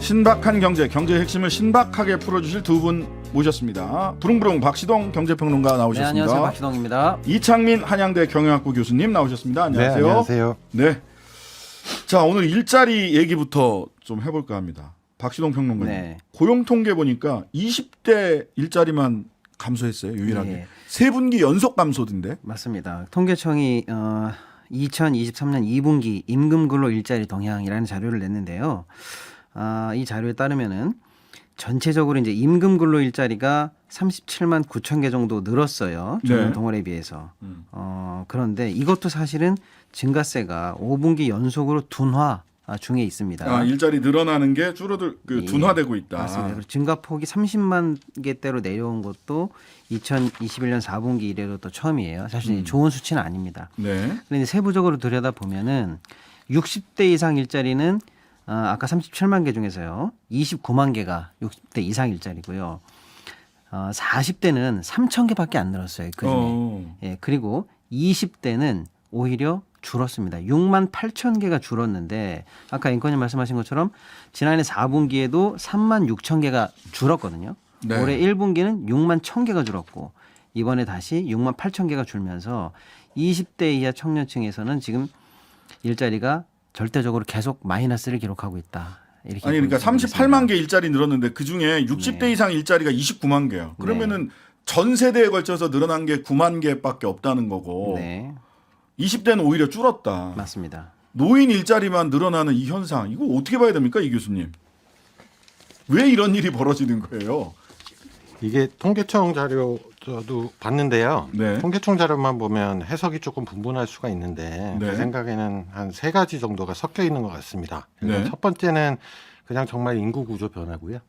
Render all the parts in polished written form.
신박한 경제의 핵심을 신박하게 풀어주실 두 분 모셨습니다. 부릉부릉 박시동 경제평론가 나오셨습니다. 네, 안녕하세요. 박시동입니다. 이창민 한양대 경영학부 교수님 나오셨습니다. 안녕하세요. 네, 안녕하세요. 네. 자, 오늘 일자리 얘기부터 좀 해볼까 합니다. 박시동 평론가님. 네. 고용 통계 보니까 20대 일자리만 감소했어요. 유일하게. 네. 세 분기 연속 감소던데. 맞습니다. 통계청이 2023년 2분기 임금근로 일자리 동향이라는 자료를 냈는데요. 이 자료에 따르면은 전체적으로 이제 임금근로 일자리가 37만 9천 개 정도 늘었어요. 전년 네. 동월에 비해서. 그런데 이것도 사실은 증가세가 5분기 연속으로 둔화 중에 있습니다. 일자리 늘어나는 게 줄어들 둔화되고 있다. 맞습니다. 그리고 증가폭이 30만 개대로 내려온 것도 2021년 4분기 이래로 또 처음이에요. 사실 좋은 수치는 아닙니다. 네. 그런데 세부적으로 들여다 보면은 60대 이상 일자리는 아까 37만 개 중에서요 29만 개가 60대 이상 일자리고요. 40대는 3천 개밖에 안 늘었어요. 그중에. 예, 그리고 20대는 오히려 줄었습니다. 6만 8천 개가 줄었는데 아까 앵커님 말씀하신 것처럼 지난해 4분기에도 3만 6천 개가 줄었거든요. 네. 올해 1분기는 6만 1천 개가 줄었고 이번에 다시 6만 8천 개가 줄면서 20대 이하 청년층에서는 지금 일자리가 절대적으로 계속 마이너스를 기록하고 있다. 이렇게 아니 그러니까 보여지고 38만 개 일자리 늘었는데 그중에 60대 네. 이상 일자리가 29만 개요. 그러면은 전 세대에 걸쳐서 늘어난 게 9만 개밖에 없다는 거고 네, 20대는 오히려 줄었다. 맞습니다. 노인 일자리만 늘어나는 이 현상 이거 어떻게 봐야 됩니까, 이 교수님? 왜 이런 일이 벌어지는 거예요? 이게 통계청 자료 저도 봤는데요. 네. 통계청 자료만 보면 해석이 조금 분분할 수가 있는데 네. 제 생각에는 한 세 가지 정도가 섞여 있는 것 같습니다. 네. 첫 번째는 그냥 정말 인구 구조 변화고요.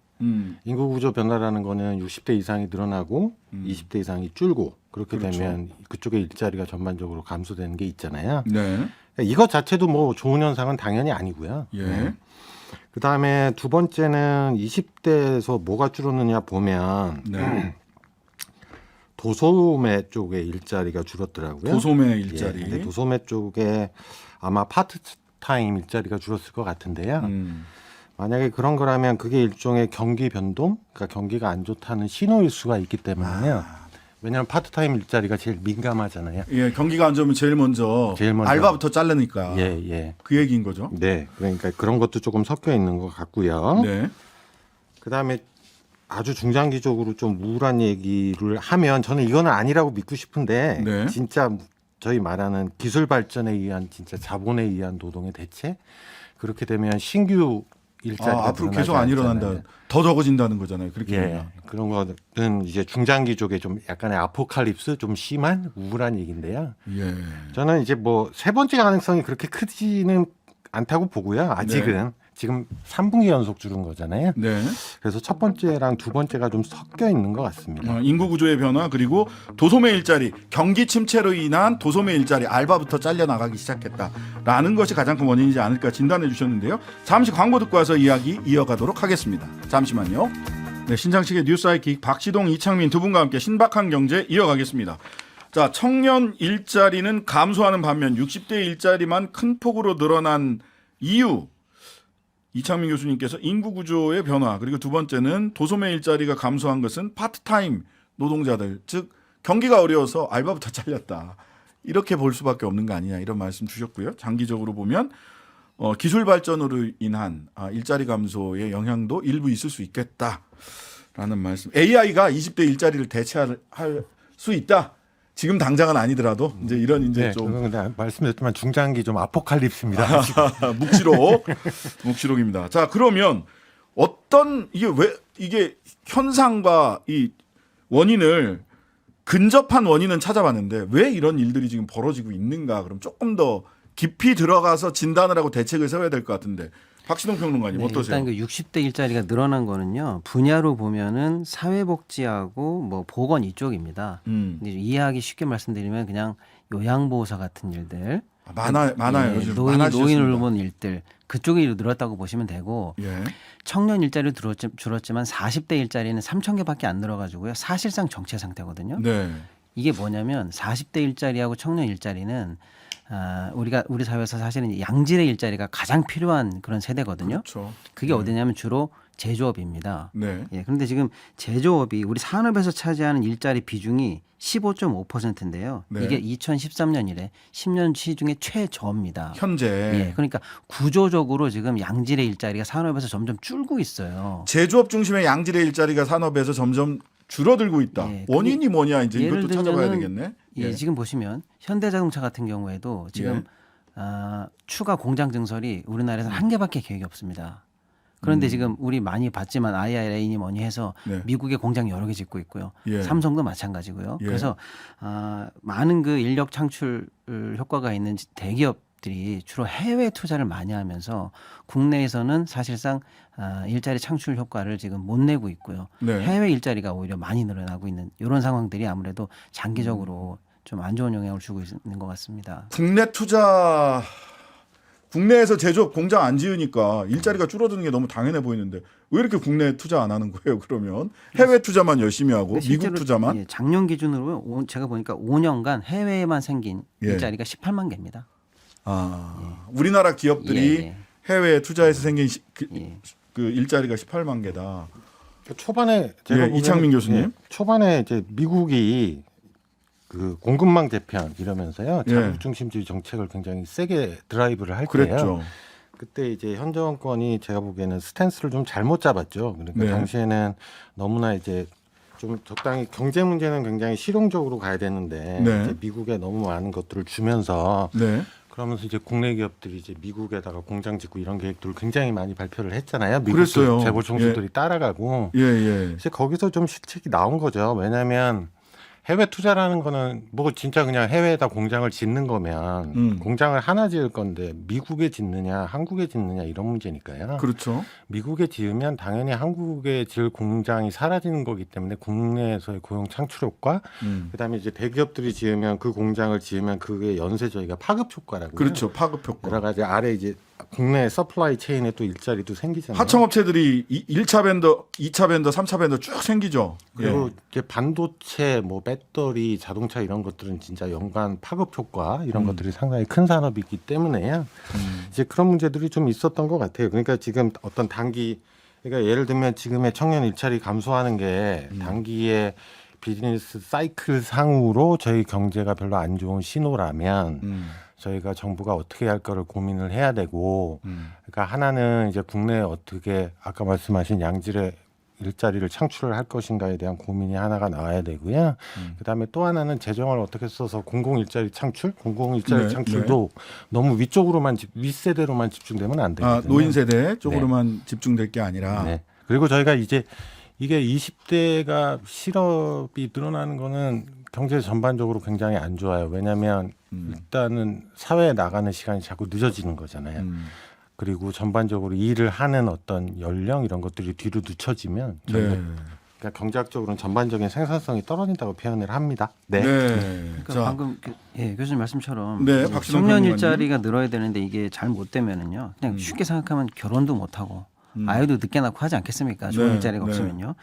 인구 구조 변화라는 거는 60대 이상이 늘어나고 20대 이상이 줄고 그렇게 그렇죠. 되면 그쪽의 일자리가 전반적으로 감소되는 게 있잖아요. 네. 이것 자체도 뭐 좋은 현상은 당연히 아니고요. 예. 그다음에 두 번째는 20대에서 뭐가 줄었느냐 보면 네. 도소매 쪽의 일자리가 줄었더라고요. 도소매 일자리. 예, 근데 도소매 쪽에 아마 파트타임 일자리가 줄었을 것 같은데요. 만약에 그런 거라면 그게 일종의 경기 변동, 그러니까 경기가 안 좋다는 신호일 수가 있기 때문에요. 왜냐하면 파트타임 일자리가 제일 민감하잖아요. 예, 경기가 안 좋으면 제일 먼저 알바부터 자르니까. 예, 예. 그 얘기인 거죠. 네, 그러니까 그런 것도 조금 섞여 있는 것 같고요. 네. 그다음에 아주 중장기적으로 좀 우울한 얘기를 하면 저는 이거는 아니라고 믿고 싶은데 네. 진짜 저희 말하는 기술 발전에 의한 진짜 자본에 의한 노동의 대체 그렇게 되면 신규 일자리가 앞으로 계속 안 일어난다. 더 적어진다는 거잖아요. 그렇게 예, 되면. 그런 거는 이제 중장기적에 좀 약간의 아포칼립스 좀 심한 우울한 얘기인데요. 예. 저는 이제 뭐 세 번째 가능성이 그렇게 크지는 않다고 보고요. 아직은 지금 3분기 연속 줄은 거잖아요. 네. 그래서 첫 번째랑 두 번째가 좀 섞여 있는 것 같습니다. 인구 구조의 변화 그리고 도소매 일자리 경기 침체로 인한 도소매 일자리 알바부터 잘려 나가기 시작했다라는 것이 가장 큰 원인이지 않을까 진단해 주셨는데요. 잠시 광고 듣고 와서 이야기 이어가도록 하겠습니다. 잠시만요. 네, 신장식의 뉴스 아이킥 박시동, 이창민 두 분과 함께 신박한 경제 이어가겠습니다. 자, 청년 일자리는 감소하는 반면 60대 일자리만 큰 폭으로 늘어난 이유. 이창민 교수님께서 인구 구조의 변화 그리고 두 번째는 도소매 일자리가 감소한 것은 파트타임 노동자들 즉 경기가 어려워서 알바부터 잘렸다 이렇게 볼 수밖에 없는 거 아니냐 이런 말씀 주셨고요. 장기적으로 보면 기술 발전으로 인한 일자리 감소의 영향도 일부 있을 수 있겠다라는 말씀. AI가 20대 일자리를 대체할 수 있다. 지금 당장은 아니더라도 이제 이런 이제 네, 좀 근데 말씀드렸지만 중장기 좀 아포칼립스입니다. 묵시록입니다. 자, 그러면 어떤 이게 현상과 이 원인을 근접한 원인은 찾아봤는데 왜 이런 일들이 지금 벌어지고 있는가? 그럼 조금 더 깊이 들어가서 진단을 하고 대책을 세워야 될 것 같은데 박시동 평론가님 어떠세요? 일단 그 60대 일자리가 늘어난 거는요. 분야로 보면은 사회복지하고 뭐 보건 이쪽입니다. 근데 이해하기 쉽게 말씀드리면 그냥 요양보호사 같은 일들, 많아요. 요즘 노인 많아지셨습니다. 돌보는 일들 그쪽이 늘었다고 보시면 되고 예. 청년 일자리 줄었지만 40대 일자리는 3천 개밖에 안 늘어가지고요. 사실상 정체 상태거든요. 네. 이게 뭐냐면 40대 일자리하고 청년 일자리는 우리 사회에서 사실은 양질의 일자리가 가장 필요한 그런 세대거든요. 그렇죠. 그게 어디냐면 주로 제조업입니다. 네. 예, 그런데 지금 제조업이 우리 산업에서 차지하는 일자리 비중이 15.5%인데요. 네. 이게 2013년 이래 10년 시중에 최저입니다. 현재 예, 그러니까 구조적으로 지금 양질의 일자리가 산업에서 점점 줄고 있어요. 제조업 중심의 양질의 일자리가 산업에서 점점 줄어들고 있다. 예, 원인이 뭐냐 이제 예를 이것도 찾아봐야 들면은 되겠네. 예, 지금 보시면 현대자동차 같은 경우에도 지금 추가 공장 증설이 우리나라에서 한 개밖에 계획이 없습니다. 그런데 지금 우리 많이 봤지만 IRA니 뭐니 해서 네. 미국에 공장 여러 개 짓고 있고요. 예. 삼성도 마찬가지고요. 예. 그래서 많은 그 인력 창출 효과가 있는 대기업들이 주로 해외 투자를 많이 하면서 국내에서는 사실상 일자리 창출 효과를 지금 못 내고 있고요. 네. 해외 일자리가 오히려 많이 늘어나고 있는 이런 상황들이 아무래도 장기적으로 좀 안 좋은 영향을 주고 있는 것 같습니다. 국내 투자 국내에서 제조업 공장 안 지으니까 일자리가 줄어드는 게 너무 당연해 보이는데 왜 이렇게 국내 투자 안 하는 거예요? 그러면 해외 투자만 열심히 하고 근데 미국 실제로, 투자만 예, 작년 기준으로 제가 보니까 5년간 해외에만 생긴 예. 일자리가 18만 개입니다. 우리나라 기업들이 예, 예. 해외 투자에서 생긴 예. 그 일자리가 18만 개다. 초반에 제가 예, 이창민 교수님. 예, 초반에 이제 미국이 그 공급망 재편 이러면서요 예. 자국 중심주의 정책을 굉장히 세게 드라이브를 할 때요. 그랬죠. 그때 이제 현 정권이 제가 보기에는 스탠스를 좀 잘못 잡았죠. 그러니까 네. 당시에는 너무나 이제 좀 적당히 경제 문제는 굉장히 실용적으로 가야 되는데 네. 이제 미국에 너무 많은 것들을 주면서 네. 그러면서 이제 국내 기업들이 이제 미국에다가 공장 짓고 이런 계획들을 굉장히 많이 발표를 했잖아요. 미국 그랬어요. 재벌 총수들이 따라가고 예, 예. 이제 거기서 좀 실책이 나온 거죠. 왜냐하면 해외 투자라는 거는 뭐 진짜 그냥 해외에다 공장을 짓는 거면 공장을 하나 지을 건데 미국에 짓느냐 한국에 짓느냐 이런 문제니까요. 그렇죠. 미국에 지으면 당연히 한국에 지을 공장이 사라지는 거기 때문에 국내에서의 고용 창출 효과 그다음에 이제 대기업들이 지으면 그 공장을 지으면 그게 연쇄 저희가 파급 효과라고 그렇죠. 파급 효과. 여러 가지 아래 이제 국내 서플라이 체인에 또 일자리도 생기잖아요. 하청업체들이 1차 벤더, 2차 벤더, 3차 벤더 쭉 생기죠. 그리고 예. 이제 반도체, 뭐 배터리, 자동차 이런 것들은 진짜 연간 파급 효과 이런 것들이 상당히 큰 산업이기 때문에요. 이제 그런 문제들이 좀 있었던 것 같아요. 그러니까 지금 어떤 단기, 그러니까 예를 들면 지금의 청년 일자리 감소하는 게 단기에 비즈니스 사이클 상으로 저희 경제가 별로 안 좋은 신호라면 저희가 정부가 어떻게 할 거를 고민을 해야 되고 그러니까 하나는 이제 국내에 어떻게 아까 말씀하신 양질의 일자리를 창출을 할 것인가에 대한 고민이 하나가 나와야 되고요. 그다음에 또 하나는 재정을 어떻게 써서 공공 일자리 창출, 공공 일자리 네, 창출도 너무 위쪽으로만 윗세대로만 집중되면 안 되거든요. 노인 세대 쪽으로만 집중될 게 아니라 네. 그리고 저희가 이제 이게 20대가 실업이 늘어나는 거는 경제 전반적으로 굉장히 안 좋아요. 왜냐하면 일단은 사회에 나가는 시간이 자꾸 늦어지는 거잖아요. 그리고 전반적으로 일을 하는 어떤 연령 이런 것들이 뒤로 늦춰지면 저희가 네. 그러니까 경제학적으로는 전반적인 생산성이 떨어진다고 표현을 합니다. 네. 그러니까 자, 방금 교수님 말씀처럼 네, 이제 박신영 청년 평론가님. 일자리가 늘어야 되는데 이게 잘 못 되면은요. 그냥 쉽게 생각하면 결혼도 못 하고 아이도 늦게 낳고 하지 않겠습니까? 좋은 네, 일자리가 네. 없으면요.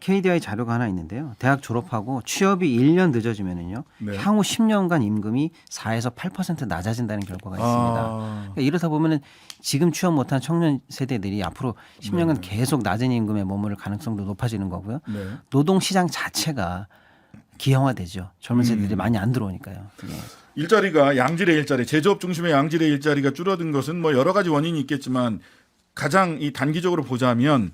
KDI 자료가 하나 있는데요. 대학 졸업하고 취업이 1년 늦어지면은요. 네. 향후 10년간 임금이 4에서 8% 낮아진다는 결과가 있습니다. 그러니까 이러다 보면은 지금 취업 못한 청년 세대들이 앞으로 10년간 계속 낮은 임금에 머무를 가능성도 높아지는 거고요. 네. 노동 시장 자체가 기형화되죠. 젊은 세대들이 많이 안 들어오니까요. 예. 일자리가 양질의 일자리, 제조업 중심의 양질의 일자리가 줄어든 것은 뭐 여러 가지 원인이 있겠지만 가장 이 단기적으로 보자면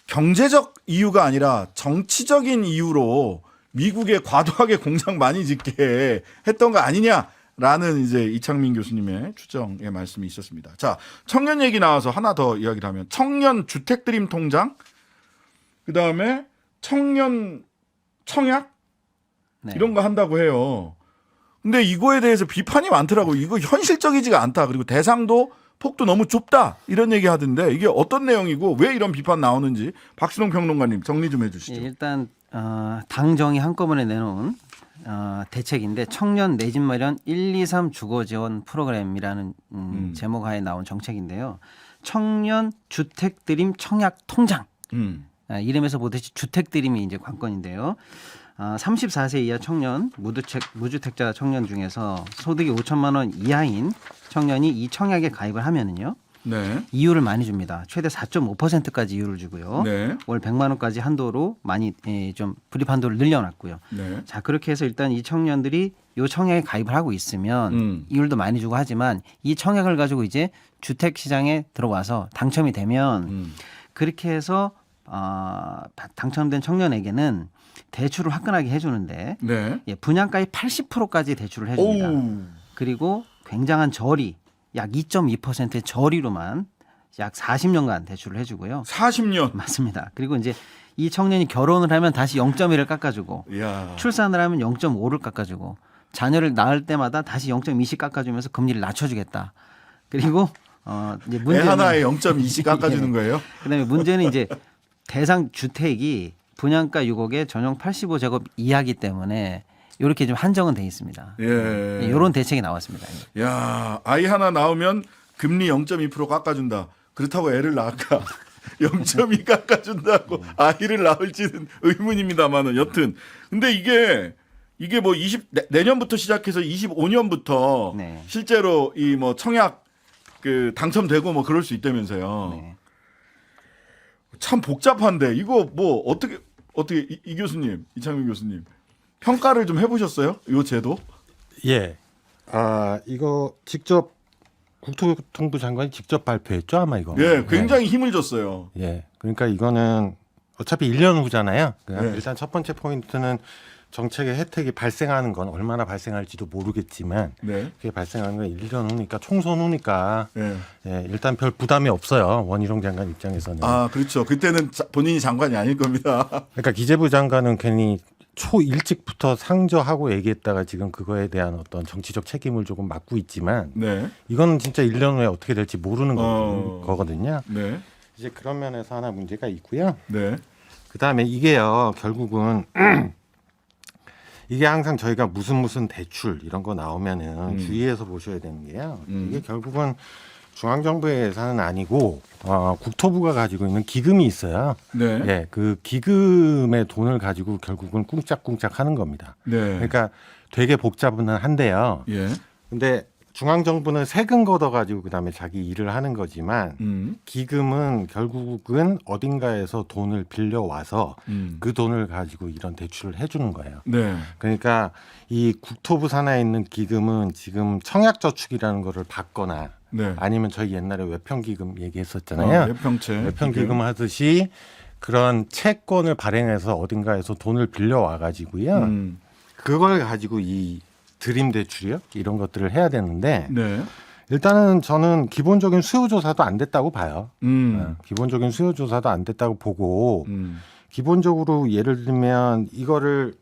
경제적 이유가 아니라 정치적인 이유로 미국에 과도하게 공장 많이 짓게 했던 거 아니냐라는 이제 이창민 교수님의 추정의 말씀이 있었습니다. 자, 청년 얘기 나와서 하나 더 이야기를 하면 청년 주택 드림 통장, 그 다음에 청년 청약 네. 이런 거 한다고 해요. 근데 이거에 대해서 비판이 많더라고요. 이거 현실적이지가 않다. 그리고 대상도 폭도 너무 좁다. 이런 얘기 하던데 이게 어떤 내용이고 왜 이런 비판 나오는지 박신홍 평론가님 정리 좀 해주시죠. 예, 일단 당정이 한꺼번에 내놓은 대책인데 청년 내 집 마련 1, 2, 3 주거 지원 프로그램이라는 제목 하에 나온 정책인데요. 청년 주택 드림 청약 통장. 이름에서 보듯이 주택 드림이 이제 관건인데요. 34세 이하 청년, 무주택자 청년 중에서 소득이 5천만 원 이하인 청년이 이 청약에 가입을 하면은요. 네. 이율을 많이 줍니다. 최대 4.5%까지 이율을 주고요. 네. 월 100만 원까지 한도로 많이 좀 불입 한도를 늘려놨고요. 네. 자, 그렇게 해서 일단 이 청년들이 이 청약에 가입을 하고 있으면 이율도 많이 주고 하지만 이 청약을 가지고 이제 주택 시장에 들어와서 당첨이 되면 그렇게 해서 당첨된 청년에게는 대출을 화끈하게 해주는데 네. 예, 분양가의 80%까지 대출을 해줍니다. 오우. 그리고 굉장한 저리 약 2.2%의 저리로만 약 40년간 대출을 해주고요. 40년. 맞습니다. 그리고 이제 이 청년이 결혼을 하면 다시 0.1을 깎아주고 이야. 출산을 하면 0.5를 깎아주고 자녀를 낳을 때마다 다시 0.2씩 깎아주면서 금리를 낮춰주겠다. 그리고 이제 애 문제는 하나에 0.2씩 깎아주는 거예요? 그다음에 문제는 이제 대상 주택이 분양가 6억에 전용 85제곱 이하기 때문에 이렇게 좀 한정은 돼 있습니다. 예. 이런 대책이 나왔습니다. 야, 아이 하나 낳으면 금리 0.2% 깎아준다. 그렇다고 애를 낳을까? 0.2 깎아준다고 아이를 낳을지는 의문입니다만은 여튼. 근데 이게 뭐 내년부터 시작해서 25년부터 네. 실제로 이 뭐 청약 그 당첨되고 뭐 그럴 수 있다면서요. 네. 참 복잡한데 이거 뭐 어떻게 이 교수님, 이창민 교수님 평가를 좀 해보셨어요? 이 제도? 예. 이거 직접 국토교통부 장관이 직접 발표했죠 아마 이거. 예, 굉장히 힘을 줬어요. 예. 그러니까 이거는 어차피 1년 후잖아요. 그러니까 네. 일단 첫 번째 포인트는 정책의 혜택이 발생하는 건 얼마나 발생할지도 모르겠지만 네. 그게 발생하는 건 1년 후니까 총선 후니까 예. 예, 일단 별 부담이 없어요. 원희룡 장관 입장에서는. 아, 그렇죠. 그때는 본인이 장관이 아닐 겁니다. 그러니까 기재부 장관은 괜히 초 일찍부터 상저하고 얘기했다가 지금 그거에 대한 어떤 정치적 책임을 조금 맡고 있지만 네. 이거는 진짜 1년 후에 어떻게 될지 모르는 거거든요. 네. 이제 그런 면에서 하나 문제가 있고요. 네. 그다음에 이게요. 결국은 이게 항상 저희가 무슨 대출 이런 거 나오면은 주의해서 보셔야 되는 게요. 이게 결국은 중앙정부의 예산은 아니고 국토부가 가지고 있는 기금이 있어요. 네. 예, 그 기금의 돈을 가지고 결국은 꿍짝꿍짝 하는 겁니다. 네. 그러니까 되게 복잡은 한데요. 예. 근데 중앙정부는 세금 걷어가지고 그다음에 자기 일을 하는 거지만 기금은 결국은 어딘가에서 돈을 빌려와서 그 돈을 가지고 이런 대출을 해주는 거예요. 네. 그러니까 이 국토부 산하에 있는 기금은 지금 청약저축이라는 거를 받거나 네. 아니면 저희 옛날에 외평기금 얘기했었잖아요. 외평채. 외평기금 하듯이 그런 채권을 발행해서 어딘가에서 돈을 빌려와 가지고요. 그걸 가지고 이 드림 대출이요? 이런 것들을 해야 되는데 네. 일단은 저는 기본적인 수요 조사도 안 됐다고 봐요. 기본적인 수요 조사도 안 됐다고 보고 기본적으로 예를 들면 이거를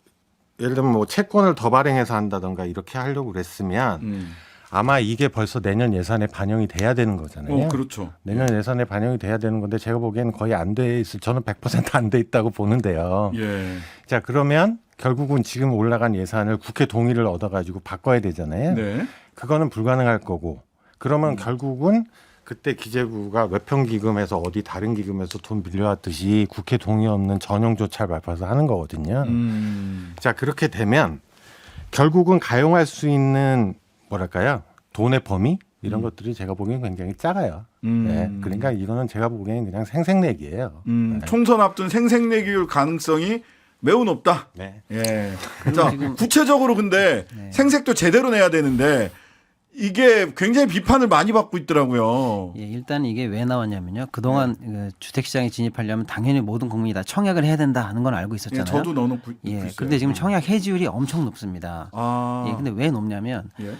예를 들면 뭐 채권을 더 발행해서 한다던가 이렇게 하려고 그랬으면 아마 이게 벌써 내년 예산에 반영이 돼야 되는 거잖아요. 그렇죠. 내년 예산에 반영이 돼야 되는 건데 제가 보기에는 거의 안 돼 있을 저는 100% 안 돼 있다고 보는데요. 예. 자, 그러면 결국은 지금 올라간 예산을 국회 동의를 얻어가지고 바꿔야 되잖아요. 네. 그거는 불가능할 거고 그러면 결국은 그때 기재부가 외평기금에서 어디 다른 기금에서 돈 빌려왔듯이 국회 동의 없는 전용 조차를 밟아서 하는 거거든요. 자, 그렇게 되면 결국은 가용할 수 있는 뭐랄까요? 돈의 범위 이런 것들이 제가 보기엔 굉장히 작아요. 네, 그러니까 이거는 제가 보기에는 그냥 생색내기예요. 네. 총선 앞둔 생색내기 가능성이 매우 높다. 네. 예. 자, 구체적으로 근데 생색도 제대로 내야 되는데 이게 굉장히 비판을 많이 받고 있더라고요. 예, 일단 이게 왜 나왔냐면요. 그동안 그 주택시장에 진입하려면 당연히 모든 국민이 다 청약을 해야 된다 하는 건 알고 있었잖아요. 예, 저도 넣어놓고 예, 있어요. 그런데 지금 청약 해지율이 엄청 높습니다. 아. 예, 근데 왜 높냐면 예.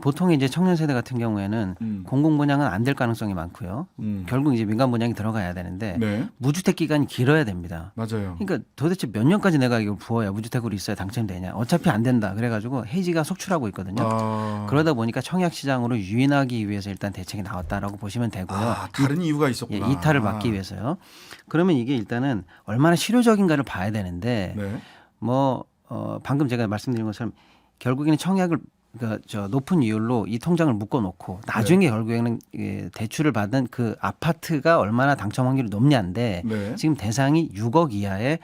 보통 이제 청년 세대 같은 경우에는 공공 분양은 안 될 가능성이 많고요. 결국 이제 민간 분양이 들어가야 되는데 네. 무주택 기간이 길어야 됩니다. 맞아요. 그러니까 도대체 몇 년까지 내가 이걸 부어야 무주택으로 있어야 당첨되냐? 어차피 안 된다. 그래가지고 해지가 속출하고 있거든요. 그러다 보니까 청약 시장으로 유인하기 위해서 일단 대책이 나왔다라고 보시면 되고요. 다른 이유가 있었구나. 예, 이탈을 막기 위해서요. 그러면 이게 일단은 얼마나 실효적인가를 봐야 되는데 네. 방금 제가 말씀드린 것처럼 결국에는 청약을 그러니까 높은 이율로 이 통장을 묶어놓고 나중에 결국에는 대출을 받은 그 아파트가 얼마나 당첨 확률이 높냐인데 네. 지금 대상이 6억 이하의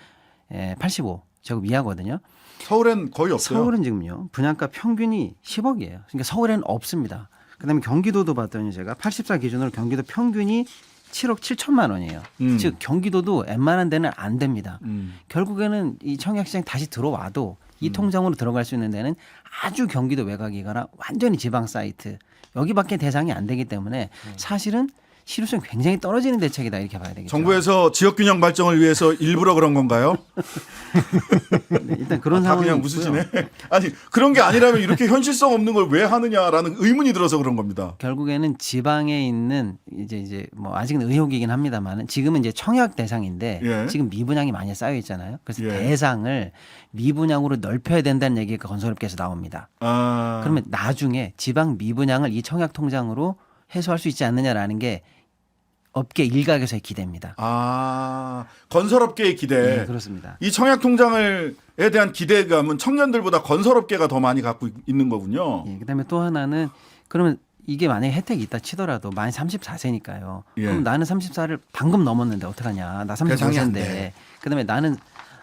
85 제곱 이하거든요. 서울엔 거의 없어요. 서울은 지금요 분양가 평균이 10억이에요. 그러니까 서울에는 없습니다. 그다음에 경기도도 봤더니 제가 84 기준으로 경기도 평균이 7억 7천만 원이에요. 즉 경기도도 웬만한 데는 안 됩니다. 결국에는 이 청약시장 다시 들어와도 이 통장으로 들어갈 수 있는 데는 아주 경기도 외곽이거나 완전히 지방 사이트 여기밖에 대상이 안 되기 때문에 사실은 실효성이 굉장히 떨어지는 대책이다 이렇게 봐야 되겠죠. 정부에서 지역균형 발전을 위해서 일부러 그런 건가요? 네, 일단 그런 다 상황이 그냥 웃으시네. 아니 그런 게 아니라면 이렇게 현실성 없는 걸 왜 하느냐라는 의문이 들어서 그런 겁니다. 결국에는 지방에 있는 이제 뭐 아직은 의혹이긴 합니다만은 지금은 이제 청약 대상인데 예. 지금 미분양이 많이 쌓여 있잖아요. 그래서 예. 대상을 미분양으로 넓혀야 된다는 얘기가 건설업계에서 나옵니다. 아, 그러면 나중에 지방 미분양을 이 청약 통장으로 해소할 수 있지 않느냐라는 게 업계 일각에서의 기대입니다. 아 건설업계의 기대. 네, 그렇습니다. 이 청약통장에 대한 기대감은 청년들보다 건설업계가 더 많이 갖고 있는 거군요. 예, 그다음에 또 하나는 그러면 이게 만약에 혜택이 있다 치더라도 만약 34세니까요. 예. 그럼 나는 34를 방금 넘었는데 어떡하냐. 나 대상이 안 35세인데. 돼. 그다음에 나는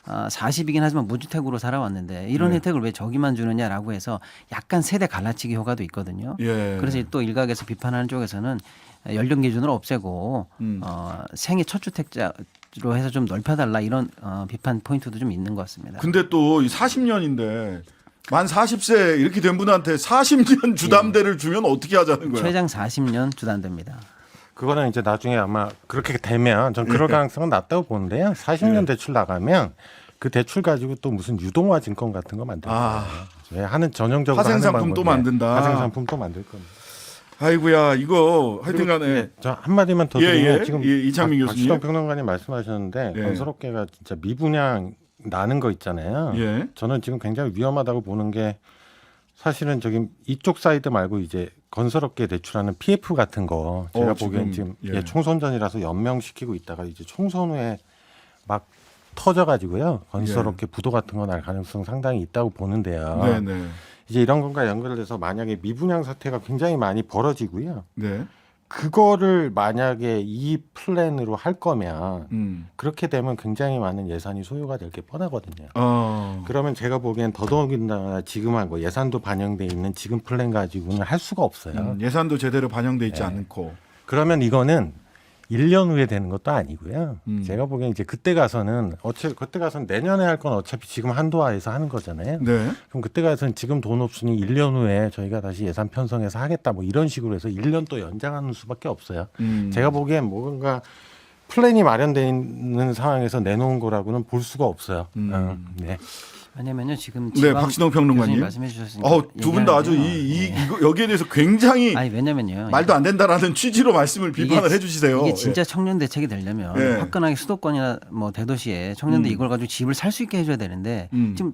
40이긴 하지만 무주택으로 살아왔는데 이런 네. 혜택을 왜 저기만 주느냐라고 해서 약간 세대 갈라치기 효과도 있거든요. 예. 그래서 또 일각에서 비판하는 쪽에서는 연령 기준을 없애고 생애 첫 주택자로 해서 좀 넓혀달라 이런 비판 포인트도 좀 있는 것 같습니다. 근데 또 40년인데 만 40세 이렇게 된 분한테 40년 주담대를 주면 어떻게 하자는 거야? 최장 40년 주단됩니다. 그거는 이제 나중에 아마 그렇게 되면 전 그럴 가능성은 낮다고 보는데요. 40년 대출 나가면 그 대출 가지고 또 무슨 유동화 증권 같은 거 만들 거예요. 예, 하는 전형적으로 파생상품 또 만든다. 파생상품 또 만들 겁니다. 아이고야 이거 하여튼간에 예, 저 한마디만 더 예, 드리면 예. 지금 예, 이창민 교수님. 박수정 평론가님 말씀하셨는데 예. 건설업계가 진짜 미분양 나는 거 있잖아요. 예. 저는 지금 굉장히 위험하다고 보는 게 사실은 저기 이쪽 사이드 말고 이제 건설업계 대출하는 PF 같은 거 제가 보기엔 지금 예. 총선 전이라서 연명시키고 있다가 이제 총선 후에 막 터져가지고요 건설업계 부도 같은 거 날 가능성 상당히 있다고 보는데요. 네네. 이제 이런 것과 연결돼서 만약에 미분양 사태가 굉장히 많이 벌어지고요. 네. 그거를 만약에 이 플랜으로 할 거면 그렇게 되면 굉장히 많은 예산이 소요가 될 게 뻔하거든요. 그러면 제가 보기엔 더더욱이나 지금 한 거 예산도 반영돼 있는 지금 플랜 가지고는 할 수가 없어요. 예산도 제대로 반영돼 있지 네. 않고. 그러면 이거는 1년 후에 되는 것도 아니고요. 제가 보기엔 이제 그때 가서는 그때 가서는 내년에 할 건 어차피 지금 한도하에서 하는 거잖아요. 네. 그럼 그때 가서는 지금 돈 없으니 1년 후에 저희가 다시 예산 편성해서 하겠다 뭐 이런 식으로 해서 1년 또 연장하는 수밖에 없어요. 제가 보기엔 뭔가 플랜이 마련되어 있는 상황에서 내놓은 거라고는 볼 수가 없어요. 네. 왜냐면요 지금 네, 지방 박신홍 평론가님. 말씀해 주셨으니까 두 분 다 아주 얘기하는데요. 이거 여기에 대해서 굉장히 아니 왜냐면요 말도 안 된다라는 취지로 말씀을 비판을 해주시세요. 이게 진짜 청년 대책이 되려면 예. 화끈하게 수도권이나 뭐 대도시에 청년들 이걸 가지고 집을 살 수 있게 해줘야 되는데 지금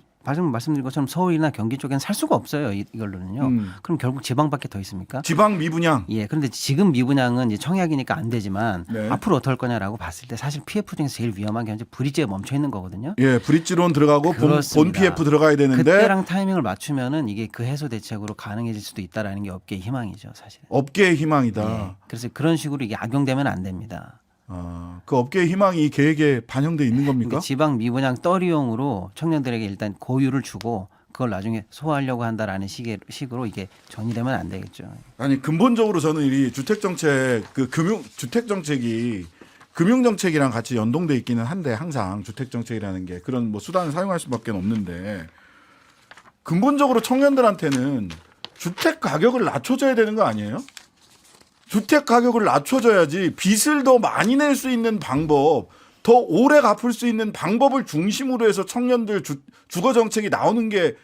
말씀드린 것처럼 서울이나 경기 쪽에는 살 수가 없어요. 이걸로는요. 그럼 결국 지방밖에 더 있습니까? 지방 미분양. 예. 그런데 지금 미분양은 이제 청약이니까 안 되지만 네. 앞으로 어떨 거냐라고 봤을 때 사실 PF 중에서 제일 위험한 게 이제 브릿지에 멈춰 있는 거거든요. 예, 브릿지론 들어가고 본 그렇습니다. PF 들어가야 되는데 그때랑 타이밍을 맞추면은 이게 그 해소 대책으로 가능해질 수도 있다라는 게 업계의 희망이죠, 사실. 업계의 희망이다. 예. 그래서 그런 식으로 이게 악용되면 안 됩니다. 그 업계의 희망이 이 계획에 반영돼 있는 겁니까? 그러니까 지방 미분양 떨이용으로 청년들에게 일단 고유를 주고 그걸 나중에 소화하려고 한다라는 식으로 이게 전이되면 안 되겠죠. 아니 근본적으로 저는 이 주택 정책 주택 정책이 금융 정책이랑 같이 연동돼 있기는 한데 항상 주택 정책이라는 게 그런 뭐 수단을 사용할 수밖에 없는데 근본적으로 청년들한테는 주택 가격을 낮춰줘야 되는 거 아니에요? 주택 가격을 낮춰줘야지 빚을 더 많이 낼 수 있는 방법, 더 오래 갚을 수 있는 방법을 중심으로 해서 청년들 주거 정책이 나오는 게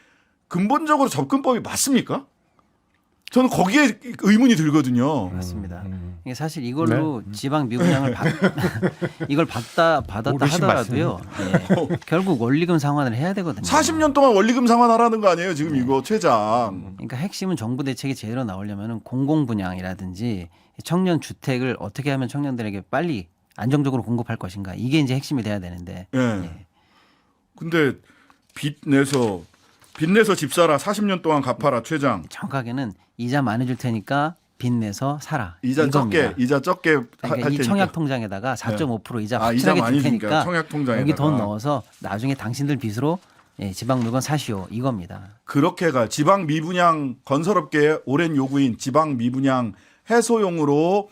근본적으로 접근법이 맞습니까? 저는 거기에 의문이 들거든요. 맞습니다. 이게 사실 이걸로 지방 미분양을 이걸 받았다 하더라도요. 예, 결국 원리금 상환을 해야 되거든요. 40년 동안 원리금 상환하라는 거 아니에요? 지금 이거 최장. 그러니까 핵심은 정부 대책이 제대로 나오려면 공공 분양이라든지 청년 주택을 어떻게 하면 청년들에게 빨리 안정적으로 공급할 것인가 이게 이제 핵심이 돼야 되는데. 예. 예. 근데 빚 내서 집 사라 40년 동안 갚아라 최장. 정확하게는 이자 많이 줄 테니까 빚내서 살아. 이자 이겁니다. 적게 할 그러니까 이 테니까. 청약 통장에다가 4.5% 이자 아, 이자 확실하게 많이 줄 주니까 테니까 청약 통장에다가. 여기 돈 넣어서 나중에 당신들 빚으로 예, 지방 물건 사시오 이겁니다. 그렇게가 지방 미분양 건설업계의 오랜 요구인 지방 미분양 해소용으로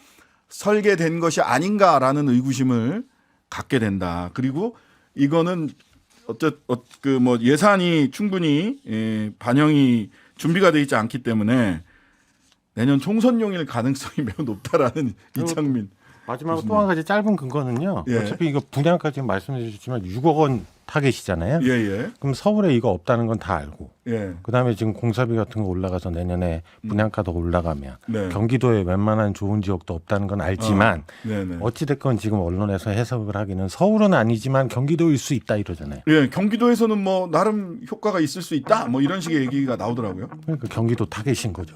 설계된 것이 아닌가라는 의구심을 갖게 된다. 그리고 이거는 뭐 예산이 충분히 반영이 준비가 돼 있지 않기 때문에 내년 총선용일 가능성이 매우 높다라는 이창민. 마지막으로 또 한 가지 짧은 근거는요. 예. 어차피 이거 분양까지 말씀해 주셨지만 6억 원 타겟이잖아요. 예예. 그럼 서울에 이거 없다는 건 다 알고. 예. 그다음에 지금 공사비 같은 거 올라가서 내년에 분양가도 올라가면 네. 경기도에 웬만한 좋은 지역도 없다는 건 알지만 네네. 어찌됐건 지금 언론에서 해석을 하기는 서울은 아니지만 경기도일 수 있다 이러잖아요. 예, 경기도에서는 뭐 나름 효과가 있을 수 있다. 뭐 이런 식의 얘기가 나오더라고요. 그러니까 경기도 타겟인 거죠.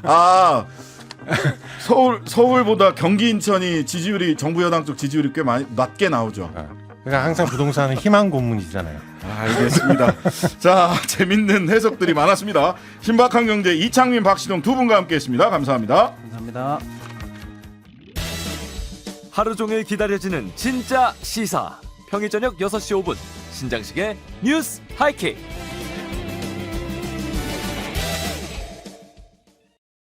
아 서울보다 경기 인천이 지지율이 정부 여당 쪽 지지율이 꽤 많이 낮게 나오죠. 그러니까 항상 부동산은 희망 고문이잖아요. 알겠습니다. 자, 재밌는 해석들이 많았습니다. 신박한 경제 이창민, 박시동 두 분과 함께했습니다. 감사합니다. 감사합니다. 하루 종일 기다려지는 진짜 시사. 평일 저녁 6시 5분 신장식의 뉴스 하이킥.